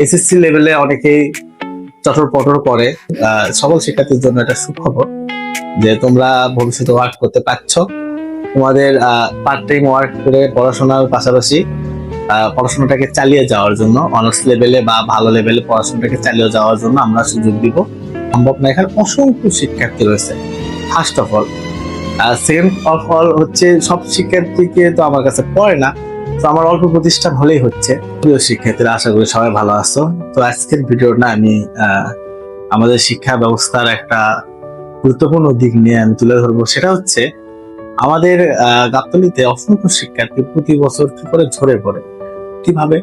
SSC লেভেলে অনেকেই চটর পটর করে। সকল শিক্ষার্থীর জন্য এটা সুখবর যে তোমরা ভবিষ্যতে ওয়ার্ক করতে পারছো। তোমাদের পার্ট টাইম ওয়ার্ক করে পড়াশোনার পাশাপাশি পড়াশোনাটাকে চালিয়ে যাওয়ার জন্য, অনার্স লেভেলে বা ভালো লেভেলে পড়াশোনাটাকে চালিয়ে যাওয়ার জন্য আমরা সুযোগ দিব। সম্ভব না, এখানে অসংখ্য শিক্ষার্থী রয়েছে। First of all, second of all হচ্ছে সব শিক্ষার্থীকে তো আমার কাছে পড়ে না, তো আমার অল্প প্রতিষ্ঠান হলেই হচ্ছে। প্রিয় শিক্ষার্থীরা, আশা করি সবাই ভালো আছো। তো আজকের ভিডিওটা আমি আমাদের শিক্ষা ব্যবস্থার একটা গুরুত্বপূর্ণ দিক নিয়ে আমি তুলে ধরবো। সেটা হচ্ছে আমাদের গাবতলীতে অসংখ্য শিক্ষার্থী প্রতি বছর কি করে ঝরে পড়ে। কিভাবে?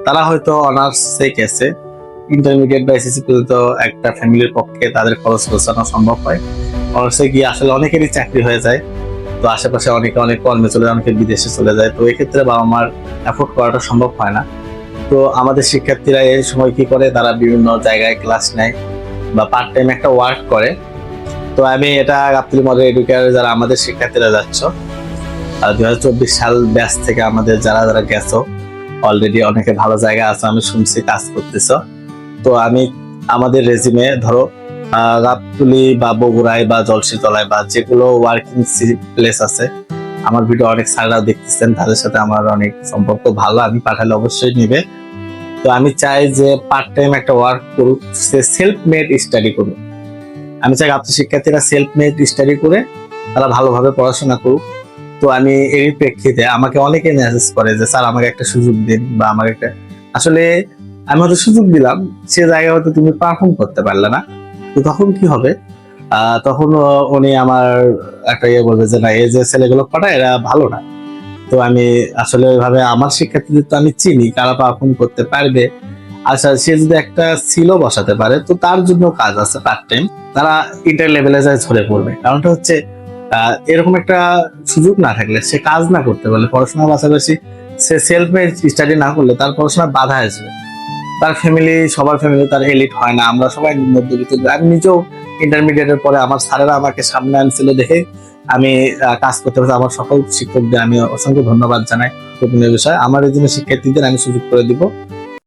তারা হয়তো অনার্সে গেছে, ইন্টারমিডিয়েট বা এসএসসি পর্যন্ত একটা ফ্যামিলির পক্ষে তাদের খরচ গোছানো সম্ভব হয়। অনার্সে গিয়ে আসলে অনেকেরই চাকরি হয়ে যায়, তো আশেপাশে অনেকে অনেক কর্মে চলে যায়, অনেকে বিদেশে চলে যায়। তো এক্ষেত্রে বাবা মার অ্যাফোর্ড করাটা সম্ভব হয় না। তো আমাদের শিক্ষার্থীরা এই সময় কি করে, তারা বিভিন্ন জায়গায় ক্লাস নেয় বা পার্ট টাইম একটা ওয়ার্ক করে। তো আমি এটা গাবতলী মডেল এডুকেয়ার যারা আমাদের শিক্ষার্থীরা যাচ্ছ 2024 সাল ব্যাচ থেকে আমাদের যারা যারা গেছো, অলরেডি অনেকে ভালো জায়গা আছে, আমি শুনছি কাজ করতেছ। তো আমি আমাদের রেজিমে ধরো গাবতলী বা বগুড়ায় বা জলসিতলায় বা যেগুলো ওয়ার্কিং প্লেস আছে, আমার ভিডিও অনেক স্যাররা দেখতেছেন, তাদের সাথে আমার অনেক সম্পর্ক ভালো, আমি পাঠালে অবশ্যই নিবে। তো আমি চাই যে পার্ট টাইম একটা ওয়ার্ক করুক, সে সেলফ মেড স্টাডি করুক। আমি চাই গাবতলী শিক্ষার্থীরা সেলফ মেড স্টাডি করে তারা ভালোভাবে পড়াশোনা করুক। তো আমি এর প্রেক্ষিতে আমাকে অনেকে মেসেজ করে যে স্যার আমাকে একটা সুযোগ দিন বা আমাকে একটা, আসলে আমি হয়তো সুযোগ দিলাম, সে জায়গায় হয়তো তুমি পারফর্ম করতে পারলে না। তো তখন কি হবে? তখন উনি আমার একটা বলবে যে না, এই যে ছেলেগুলো পড়ায় এরা ভালো না। তো আমি আসলে ওইভাবে আমার শিক্ষার্থীদের তো আমি চিনি কারা পারফর্ম করতে পারবে। আচ্ছা, সে যদি একটা সিলও বসাতে পারে তো তার জন্য কাজ আছে পার্ট টাইম। তারা ইন্টার লেভেলে যায় ঝরে পড়বে। কারণটা হচ্ছে এরকম একটা সুযোগ না থাকলে, সে কাজ না করতে পারলে, পড়াশোনার পাশাপাশি সে সেলফ মেড স্টাডি না করলে তার পড়াশোনার বাধা আসবে। তার ফ্যামিলি, সবার ফ্যামিলি তার এলিট হয় না, আমরা সবাই মধ্যবিত্ত। আমি নিজেও ইন্টারমিডিয়েটের পরে আমার স্যারেরা আমাকে সামনে আনছিল দেখে আমি কাজ করতে পারছি। আমার সকল শিক্ষকদের আমি অসংখ্য ধন্যবাদ জানাই। গোপনীয় বিষয়, আমার এই জন্য শিক্ষার্থীদের আমি সুযোগ করে দিব।